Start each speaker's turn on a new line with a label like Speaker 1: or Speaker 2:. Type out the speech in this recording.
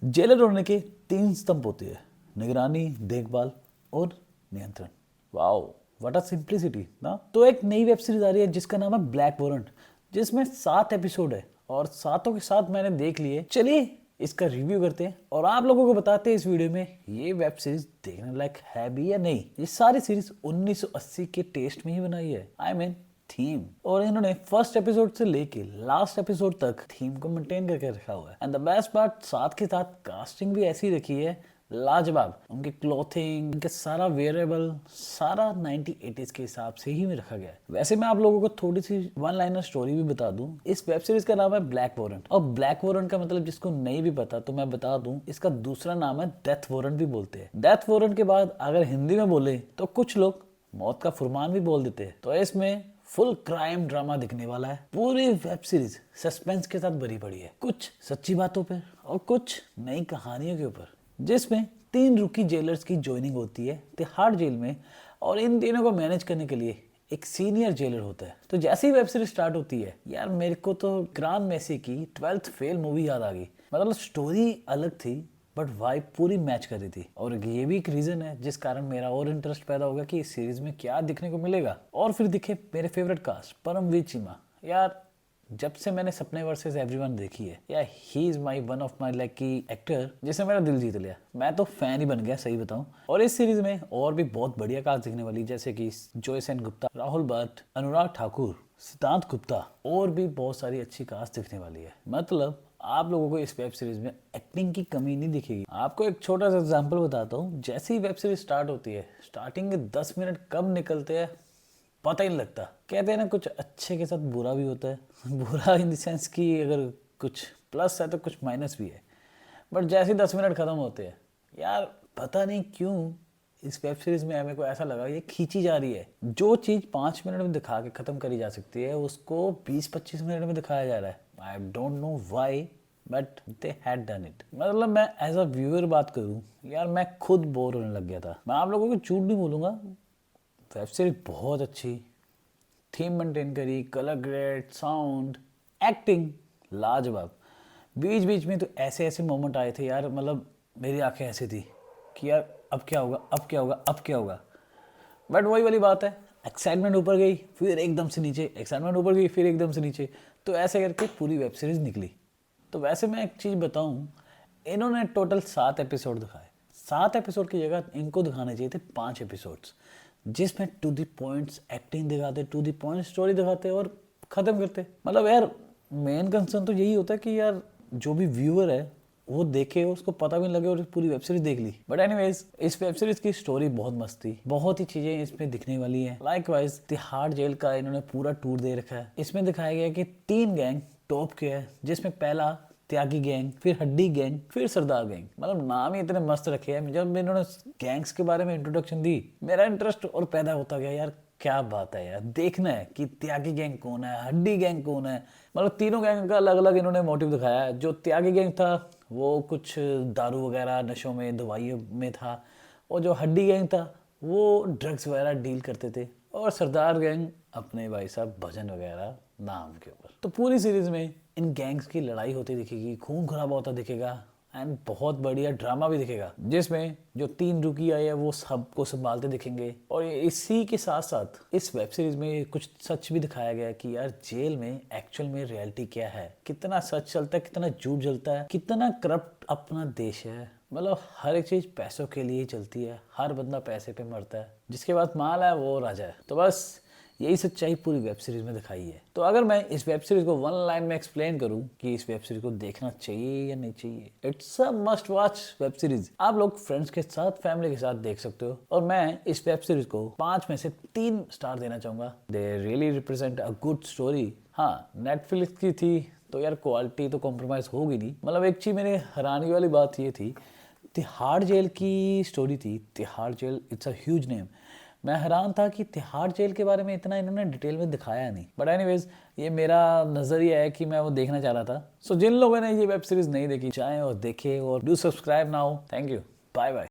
Speaker 1: Jailer होने के तीन स्तंभ होते हैं: निगरानी, देखभाल और नियंत्रण। वाओ, व्हाट अ सिंप्लिसिटी ना। तो एक नई वेब सीरीज आ रही है जिसका नाम है ब्लैक वारंट, जिसमें 7 एपिसोड है और सातों के साथ मैंने देख लिए। चलिए इसका रिव्यू करते हैं और आप लोगों को बताते हैं इस वीडियो में ये वेब सीरीज देखने लायक है भी या नहीं। ये सारी सीरीज 1980 के टेस्ट में ही बनाई है, आई मीन थीम। और इन्होंने फर्स्ट एपिसोड से लेके लास्ट एपिसोड तक थीम को मेंटेन करके रखा हुआ है। एंड द बेस्ट पार्ट, साथ के साथ कास्टिंग भी ऐसी रखी है लाजवाब। उनके क्लोथिंग, उनके सारा वेयरेबल, सारा 1980s के हिसाब से ही में रखा गया है। वैसे मैं आप लोगों को थोड़ी सी वन लाइनर स्टोरी भी बता दूं। इस वेब सीरीज का नाम है ब्लैक वारंट, और ब्लैक वारंट का मतलब जिसको नहीं भी पता तो मैं बता दूं, इसका दूसरा नाम है डेथ वारंट भी बोलते हैं। डेथ वारंट के बाद अगर हिंदी में बोले तो कुछ लोग मौत का फुरमान भी बोल देते हैं। तो इसमें फुल क्राइम ड्रामा दिखने वाला है। पूरी वेब सीरीज सस्पेंस के साथ भरी पड़ी है, कुछ सच्ची बातों पर और कुछ नई कहानियों के ऊपर, जिसमें 3 रुकी जेलर्स की ज्वाइनिंग होती है तिहाड़ जेल में। और इन तीनों को मैनेज करने के लिए एक सीनियर जेलर होता है। तो जैसे ही वेब सीरीज स्टार्ट होती है यार, मेरे को तो ग्रांड मेसी की 12th फेल मूवी याद आ गई। मतलब स्टोरी अलग थी बट वाइब पूरी मैच कर रही थी। और ये भी एक रीजन है जिस कारण मेरा और इंटरेस्ट पैदा हो गया कि इस सीरीज में क्या दिखने को मिलेगा। और फिर दिखे मेरे फेवरेट कास्ट, परमवीर चीमा। यार जब से मैंने सपने वर्सेस एवरीवन देखी है, या he is my one of my like की एक्टर जिसने मेरा दिल जीत लिया। मैं तो फैन ही बन गया सही बताऊं। और इस सीरीज में और भी बहुत बढ़िया कास्ट दिखने वाली, जैसे कि जोय सेन गुप्ता, राहुल भट्ट, अनुराग ठाकुर, सिद्धांत गुप्ता, और भी बहुत सारी अच्छी कास्ट दिखने वाली है। मतलब आप लोगों को इस वेब सीरीज में एक्टिंग की कमी नहीं दिखेगी। आपको एक छोटा सा एग्जांपल बताता हूँ। जैसे ही वेब सीरीज स्टार्ट होती है, स्टार्टिंग के 10 मिनट कब निकलते हैं पता ही नहीं लगता। कहते हैं ना, कुछ अच्छे के साथ बुरा भी होता है। बुरा इन द सेंस कि अगर कुछ प्लस है तो कुछ माइनस भी है। बट जैसे 10 मिनट खत्म होते हैं यार, पता नहीं क्यों इस वेब सीरीज में मेरे को ऐसा लगा ये खींची जा रही है। जो चीज़ 5 मिनट में दिखा के ख़त्म करी जा सकती है उसको 20-25 मिनट में दिखाया जा रहा है। I don't know why but they had done it. मतलब मैं एज अ व्यूअर बात करूँ यार, मैं खुद बोर होने लग गया था। मैं आप लोगों को झूठ नहीं बोलूँगा, वेब सीरीज बहुत अच्छी, थीम मेंटेन करी, कलर ग्रेड, साउंड, एक्टिंग लाजवाब। बीच बीच में तो ऐसे ऐसे मोमेंट आए थे यार, मतलब मेरी आंखें ऐसी थी कि यार अब क्या होगा, अब क्या होगा, अब क्या होगा। बट वही वाली बात है, एक्साइटमेंट ऊपर गई फिर एकदम से नीचे, एक्साइटमेंट ऊपर गई फिर एकदम से नीचे। तो ऐसे करके पूरी वेब सीरीज निकली। तो वैसे मैं एक चीज़ बताऊं, इन्होंने टोटल 7 एपिसोड दिखाए। 7 एपिसोड की जगह इनको दिखाने चाहिए थे 5 एपिसोड्स, जिसमें टू द पॉइंट्स एक्टिंग दिखाते, टू द पॉइंट स्टोरी दिखाते और ख़त्म करते। मतलब यार मेन कंसर्न तो यही होता है कि यार जो भी व्यूअर है वो देखे, उसको पता भी नहीं लगे और पूरी वेब सीरीज देख ली। बट एनीवेज, इस वेब सीरीज की स्टोरी बहुत मस्त थी, बहुत ही चीजें इसमें दिखने वाली है। लाइकवाइज तिहाड़ जेल का इन्होंने पूरा टूर दे रखा है। इसमें दिखाया गया कि 3 गैंग टॉप के है, जिसमें पहला त्यागी गैंग, फिर हड्डी गैंग, फिर सरदार गैंग। मतलब नाम ही इतने मस्त रखे हैं। जब इन्होंने गैंग्स के बारे में इंट्रोडक्शन दी, मेरा इंटरेस्ट और पैदा होता गया। यार क्या बात है यार, देखना है कि त्यागी गैंग कौन है, हड्डी गैंग कौन है। मतलब तीनों गैंग का अलग अलग इन्होंने मोटिव दिखाया है। जो त्यागी गैंग था वो कुछ दारू वगैरह नशों में, दवाइयों में था, और जो हड्डी गैंग था वो ड्रग्स वगैरह डील करते थे, और सरदार गैंग अपने भाई साहब भजन वगैरह नाम के ऊपर। तो पूरी सीरीज में इन गैंग्स की लड़ाई होती दिखेगी, खून खराबा होता दिखेगा, एंड बहुत बढ़िया ड्रामा भी दिखेगा, जिसमें जो 3 रुकी आए हैं वो सबको संभालते दिखेंगे। और इसी के साथ साथ इस वेब सीरीज में कुछ सच भी दिखाया गया है कि यार जेल में एक्चुअल में रियलिटी क्या है, कितना सच चलता है, कितना झूठ चलता है, कितना करप्ट अपना देश है। मतलब हर एक चीज पैसों के लिए ही चलती है, हर बंदा पैसे पे मरता है, जिसके पास माल है वो राजा है। तो बस यही सच्चाई पूरी वेब सीरीज में दिखाई है। तो अगर मैं इस वेब सीरीज को वन लाइन में एक्सप्लेन करूं कि इस वेब सीरीज को देखना चाहिए या नहीं चाहिए, it's a must watch web series. आप लोग फ्रेंड्स के साथ, फैमिली के साथ देख सकते हो। और मैं इस वेब सीरीज को 5 में से 3 स्टार देना चाहूंगा। They really represent a good story. हाँ, नेटफ्लिक्स की थी तो यार क्वालिटी तो कॉम्प्रोमाइज होगी नहीं। मतलब एक चीज मेरे हैरानी वाली बात ये थी, तिहाड़ जेल की स्टोरी थी। Tihar jail it's a huge name. मैं हैरान था कि तिहाड़ जेल के बारे में इतना इन्होंने डिटेल में दिखाया नहीं। बट एनीवेज, ये मेरा नजरिया है कि मैं वो देखना चाह रहा था। सो जिन लोगों ने ये वेब सीरीज नहीं देखी, चाहें और देखे, और do subscribe now. Thank you, bye bye.